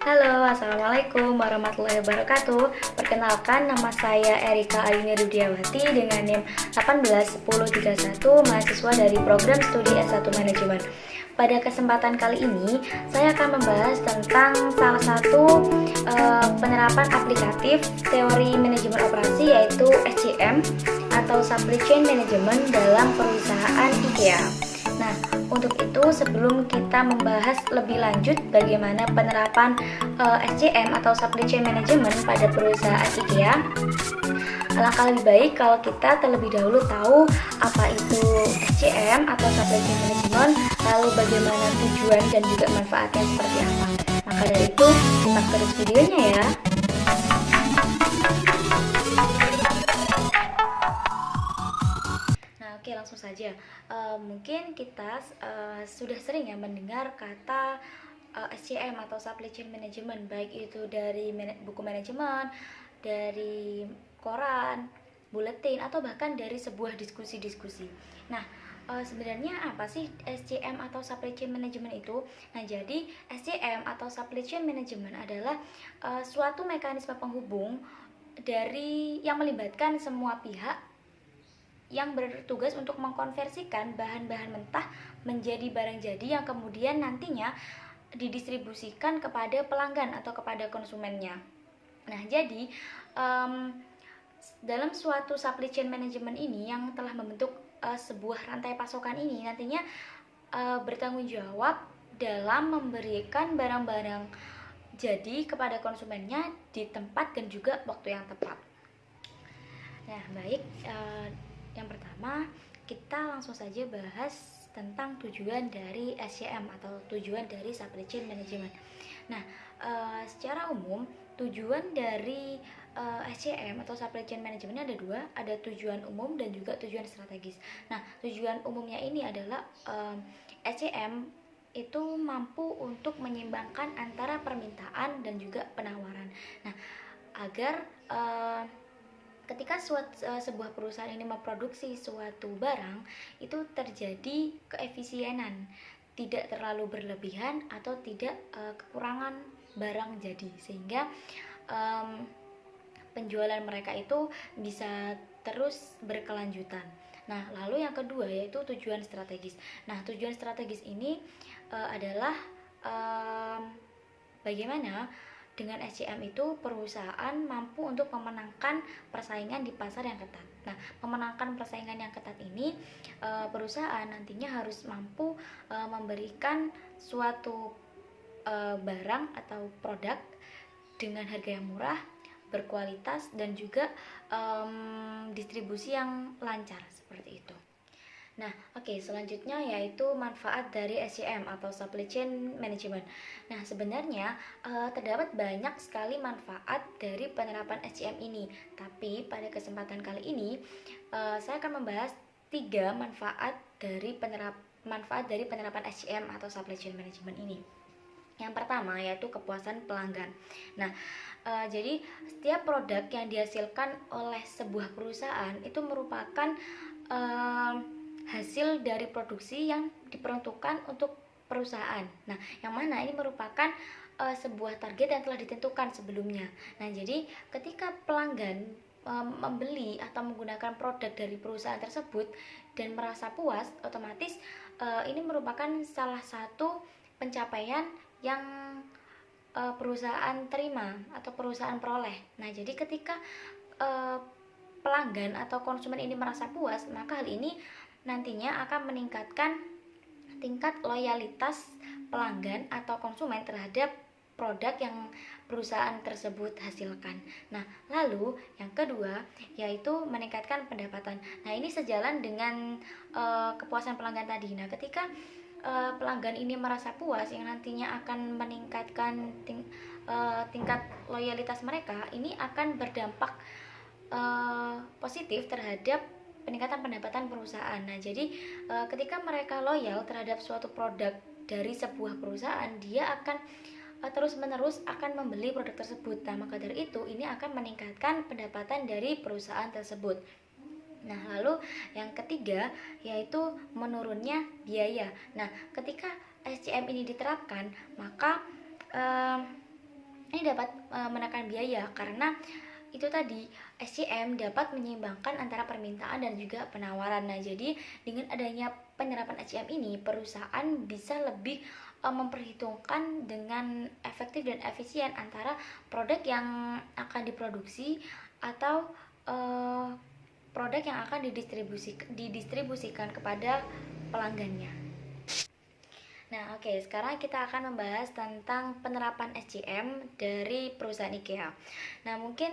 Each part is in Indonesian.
Halo, Assalamualaikum warahmatullahi wabarakatuh. Perkenalkan, nama saya Erika Ayuni Rudiawati dengan NIM 181031, mahasiswa dari program studi S1 Manajemen. Pada kesempatan kali ini, saya akan membahas tentang salah satu penerapan aplikatif teori manajemen operasi, yaitu SCM atau Supply Chain Management dalam perusahaan IKEA. Nah, untuk itu sebelum kita membahas lebih lanjut bagaimana penerapan SCM atau Supply Chain Management pada perusahaan IKEA, alangkah lebih baik kalau kita terlebih dahulu tahu apa itu SCM atau Supply Chain Management, lalu bagaimana tujuan dan juga manfaatnya seperti apa. Maka dari itu, simak terus videonya ya. Oke, langsung saja. Mungkin kita sudah sering ya mendengar kata SCM atau Supply Chain Management, baik itu dari buku manajemen, dari koran, buletin, atau bahkan dari sebuah diskusi-diskusi. Nah, sebenarnya apa sih SCM atau Supply Chain Management itu? Nah, jadi SCM atau Supply Chain Management adalah suatu mekanisme penghubung dari yang melibatkan semua pihak yang bertugas untuk mengkonversikan bahan-bahan mentah menjadi barang jadi yang kemudian nantinya didistribusikan kepada pelanggan atau kepada konsumennya. Nah, jadi dalam suatu supply chain management ini yang telah membentuk sebuah rantai pasokan ini nantinya bertanggung jawab dalam memberikan barang-barang jadi kepada konsumennya di tempat dan juga waktu yang tepat. Nah, baik, yang pertama kita langsung saja bahas tentang tujuan dari SCM atau tujuan dari Supply Chain Management. Nah, secara umum tujuan dari SCM atau Supply Chain Management ada dua, ada tujuan umum dan juga tujuan strategis. Nah, tujuan umumnya ini adalah SCM itu mampu untuk menyeimbangkan antara permintaan dan juga penawaran. Nah, agar ketika sebuah perusahaan ini memproduksi suatu barang, itu terjadi keefisienan, tidak terlalu berlebihan atau tidak kekurangan barang jadi, sehingga penjualan mereka itu bisa terus berkelanjutan. Nah, lalu yang kedua yaitu tujuan strategis. Nah, tujuan strategis ini adalah bagaimana dengan SCM itu perusahaan mampu untuk memenangkan persaingan di pasar yang ketat. Nah, memenangkan persaingan yang ketat ini perusahaan nantinya harus mampu memberikan suatu barang atau produk dengan harga yang murah, berkualitas, dan juga distribusi yang lancar seperti itu. Nah, oke, selanjutnya yaitu manfaat dari SCM atau Supply Chain Management. Nah, sebenarnya terdapat banyak sekali manfaat dari penerapan SCM ini. Tapi pada kesempatan kali ini saya akan membahas 3 manfaat dari penerapan SCM atau Supply Chain Management ini. Yang pertama yaitu kepuasan pelanggan. Nah, jadi setiap produk yang dihasilkan oleh sebuah perusahaan itu merupakan hasil dari produksi yang diperuntukkan untuk perusahaan. Nah, yang mana ini merupakan sebuah target yang telah ditentukan sebelumnya. Nah, jadi ketika pelanggan membeli atau menggunakan produk dari perusahaan tersebut dan merasa puas, otomatis ini merupakan salah satu pencapaian yang perusahaan terima atau perusahaan peroleh. Nah, jadi ketika pelanggan atau konsumen ini merasa puas, maka hal ini nantinya akan meningkatkan tingkat loyalitas pelanggan atau konsumen terhadap produk yang perusahaan tersebut hasilkan. Nah, lalu yang kedua yaitu meningkatkan pendapatan. Nah, ini sejalan dengan kepuasan pelanggan tadi. Nah, ketika pelanggan ini merasa puas, yang nantinya akan meningkatkan tingkat loyalitas mereka, ini akan berdampak positif terhadap peningkatan pendapatan perusahaan. Nah, jadi ketika mereka loyal terhadap suatu produk dari sebuah perusahaan, dia akan terus-menerus akan membeli produk tersebut. Nah, maka dari itu ini akan meningkatkan pendapatan dari perusahaan tersebut. Nah, lalu yang ketiga yaitu menurunnya biaya. Nah, ketika SCM ini diterapkan, maka Ini dapat menekan biaya karena itu tadi SCM dapat menyeimbangkan antara permintaan dan juga penawaran. Nah, jadi dengan adanya penerapan SCM ini, perusahaan bisa lebih memperhitungkan dengan efektif dan efisien antara produk yang akan diproduksi atau produk yang akan didistribusikan kepada pelanggannya. Nah, oke, sekarang kita akan membahas tentang penerapan SCM dari perusahaan IKEA. Nah, mungkin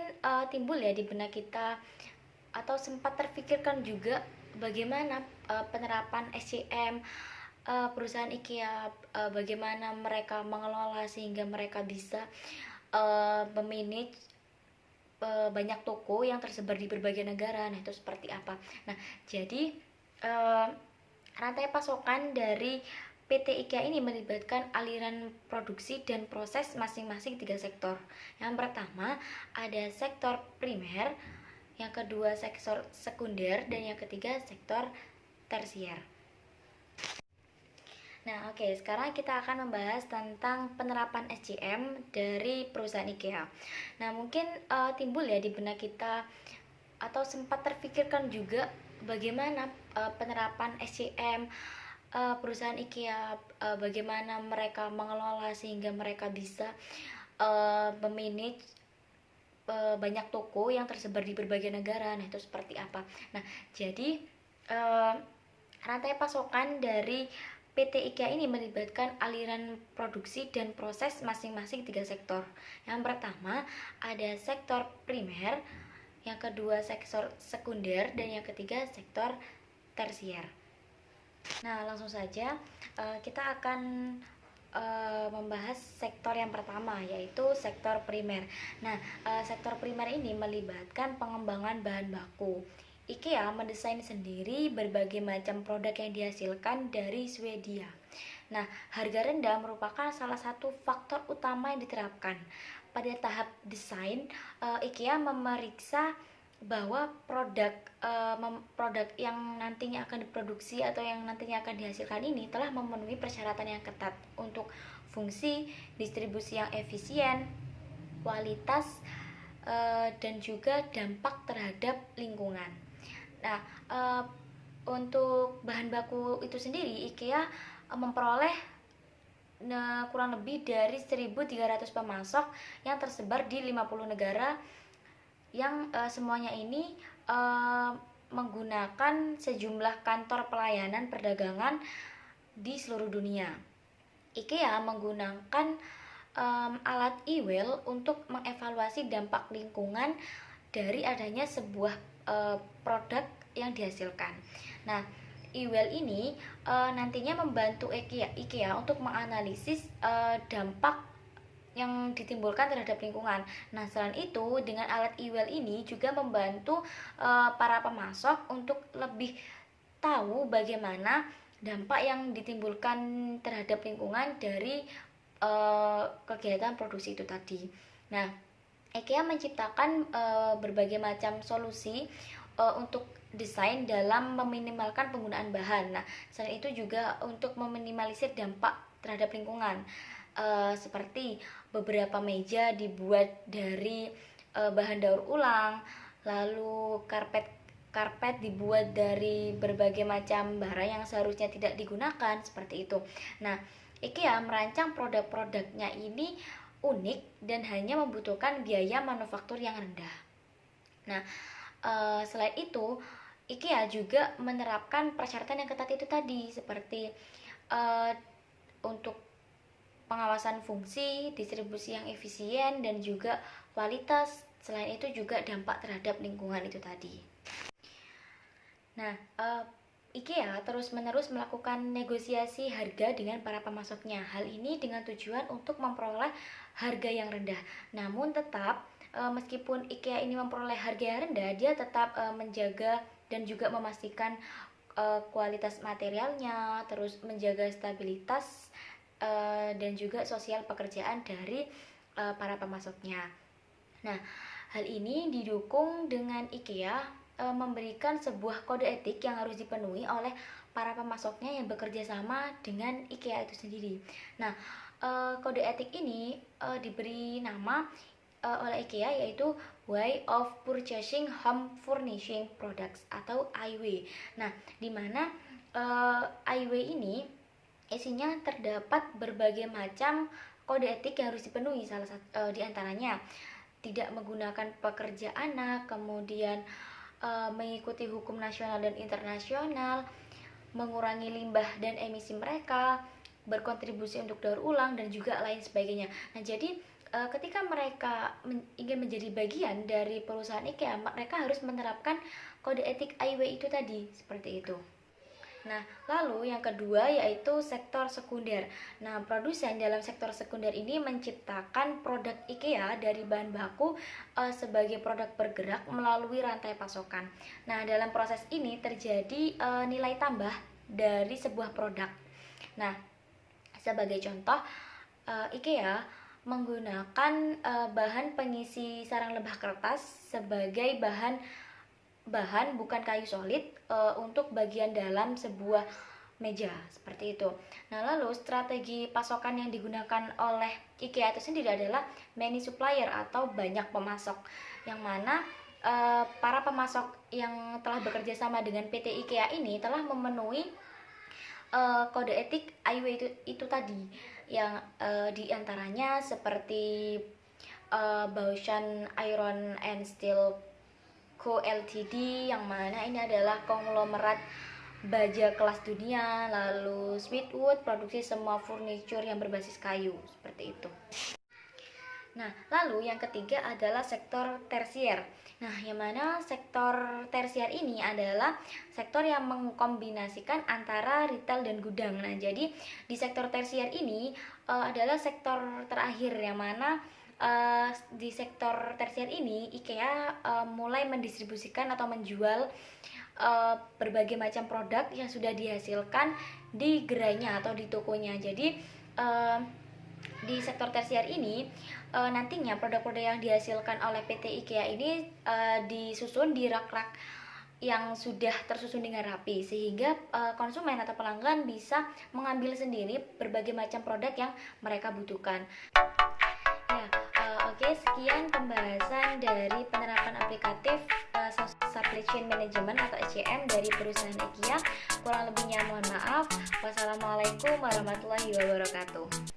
timbul ya di benak kita atau sempat terfikirkan juga bagaimana penerapan SCM perusahaan IKEA, bagaimana mereka mengelola sehingga mereka bisa memanage banyak toko yang tersebar di berbagai negara. Nah, itu seperti apa? Nah, jadi rantai pasokan dari PT IKEA ini melibatkan aliran produksi dan proses masing-masing 3 sektor. Yang pertama ada sektor primer, yang kedua sektor sekunder, dan yang ketiga sektor tersier. Nah, oke, sekarang kita akan membahas tentang penerapan SCM dari perusahaan IKEA. Nah, mungkin timbul ya di benak kita atau sempat terfikirkan juga bagaimana penerapan SCM perusahaan IKEA, bagaimana mereka mengelola sehingga mereka bisa memanage banyak toko yang tersebar di berbagai negara. Nah, itu seperti apa? Nah, jadi rantai pasokan dari PT IKEA ini melibatkan aliran produksi dan proses masing-masing 3 sektor. Yang pertama ada sektor primer, yang kedua sektor sekunder, dan yang ketiga sektor tersier. Nah, langsung saja kita akan membahas sektor yang pertama, yaitu sektor primer. Nah, sektor primer ini melibatkan pengembangan bahan baku. IKEA mendesain sendiri berbagai macam produk yang dihasilkan dari Swedia. Nah, harga rendah merupakan salah satu faktor utama yang diterapkan. Pada tahap desain, IKEA memeriksa bahwa produk yang nantinya akan diproduksi atau yang nantinya akan dihasilkan ini telah memenuhi persyaratan yang ketat untuk fungsi, distribusi yang efisien, kualitas, dan juga dampak terhadap lingkungan. Nah, untuk bahan baku itu sendiri, IKEA memperoleh kurang lebih dari 1.300 pemasok yang tersebar di 50 negara yang semuanya ini menggunakan sejumlah kantor pelayanan perdagangan di seluruh dunia. IKEA menggunakan alat e-well untuk mengevaluasi dampak lingkungan dari adanya sebuah produk yang dihasilkan. Nah, e-well ini nantinya membantu IKEA untuk menganalisis dampak yang ditimbulkan terhadap lingkungan. Nah, selain itu, dengan alat e-well ini juga membantu para pemasok untuk lebih tahu bagaimana dampak yang ditimbulkan terhadap lingkungan dari kegiatan produksi itu tadi. Nah, IKEA menciptakan berbagai macam solusi untuk desain dalam meminimalkan penggunaan bahan. Nah, selain itu juga untuk meminimalisir dampak terhadap lingkungan. Seperti beberapa meja dibuat dari bahan daur ulang, lalu karpet dibuat dari berbagai macam barang yang seharusnya tidak digunakan, seperti itu. Nah, IKEA merancang produk-produknya ini unik dan hanya membutuhkan biaya manufaktur yang rendah. Nah, selain itu, IKEA juga menerapkan persyaratan yang ketat itu tadi, seperti untuk pengawasan fungsi, distribusi yang efisien, dan juga kualitas. Selain itu juga dampak terhadap lingkungan itu tadi. Nah, IKEA terus-menerus melakukan negosiasi harga dengan para pemasoknya. Hal ini dengan tujuan untuk memperoleh harga yang rendah. Namun tetap, meskipun IKEA ini memperoleh harga yang rendah, dia tetap menjaga dan juga memastikan kualitas materialnya, terus menjaga stabilitas dan juga sosial pekerjaan dari para pemasoknya. Nah, hal ini didukung dengan IKEA memberikan sebuah kode etik yang harus dipenuhi oleh para pemasoknya yang bekerja sama dengan IKEA itu sendiri. Nah, kode etik ini diberi nama oleh IKEA, yaitu Way of Purchasing Home Furnishing Products atau IW. Nah, di mana IW ini isinya terdapat berbagai macam kode etik yang harus dipenuhi. Salah satu di antaranya tidak menggunakan pekerja anak, kemudian mengikuti hukum nasional dan internasional, mengurangi limbah dan emisi mereka, berkontribusi untuk daur ulang, dan juga lain sebagainya. Nah, jadi ketika mereka ingin menjadi bagian dari perusahaan IKEA, mereka harus menerapkan kode etik IW itu tadi, seperti itu. Nah, lalu yang kedua yaitu sektor sekunder. Nah, produsen dalam sektor sekunder ini menciptakan produk IKEA dari bahan baku sebagai produk bergerak melalui rantai pasokan. Nah, dalam proses ini terjadi nilai tambah dari sebuah produk. Nah, sebagai contoh, IKEA menggunakan bahan pengisi sarang lebah kertas sebagai bahan bukan kayu solid untuk bagian dalam sebuah meja, seperti itu. Nah, lalu strategi pasokan yang digunakan oleh IKEA itu sendiri adalah many supplier atau banyak pemasok, yang mana para pemasok yang telah bekerja sama dengan PT IKEA ini telah memenuhi kode etik IW itu tadi, yang diantaranya seperti Baushan Iron and Steel Co Ltd, yang mana ini adalah konglomerat baja kelas dunia. Lalu Smithwood, produksi semua furniture yang berbasis kayu, seperti itu. Nah, lalu yang ketiga adalah sektor tersier. Nah, yang mana sektor tersier ini adalah sektor yang mengkombinasikan antara retail dan gudang. Nah, jadi di sektor tersier ini adalah sektor terakhir, yang mana di sektor tersier ini IKEA mulai mendistribusikan atau menjual berbagai macam produk yang sudah dihasilkan di gerainya atau di tokonya. Jadi di sektor tersier ini nantinya produk-produk yang dihasilkan oleh PT IKEA ini disusun di rak-rak yang sudah tersusun dengan rapi, sehingga konsumen atau pelanggan bisa mengambil sendiri berbagai macam produk yang mereka butuhkan. Oke, sekian pembahasan dari penerapan aplikatif Supply Chain Management atau SCM dari perusahaan IKEA. Kurang lebihnya mohon maaf. Wassalamualaikum warahmatullahi wabarakatuh.